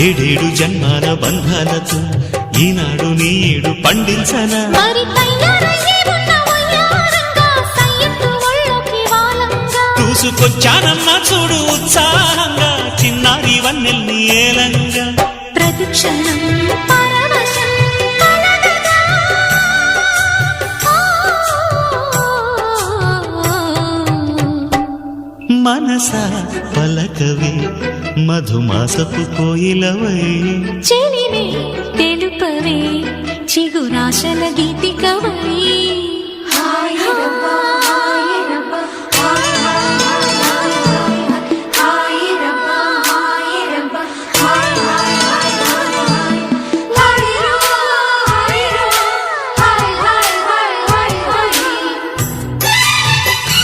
ఏడేడు జన్మాల బంధాలతో ఈనాడు నీడు పండించనా మరి తయారయ్యే ఉన్న వయ్యారంగా సయ్యత్తు ఒళ్ళోకి వాలంగా చూసుకొచ్చానమ్మా చూడు ఉత్సాహంగా చిన్నారి వన్నెల్ని ఏలంగా ప్రతిక్షణం పరవశం కలగగా మనసా పలకవే మధుమాసపు కోయిలవై చెలివే తెలుపవే చిగురాశల గీతికవై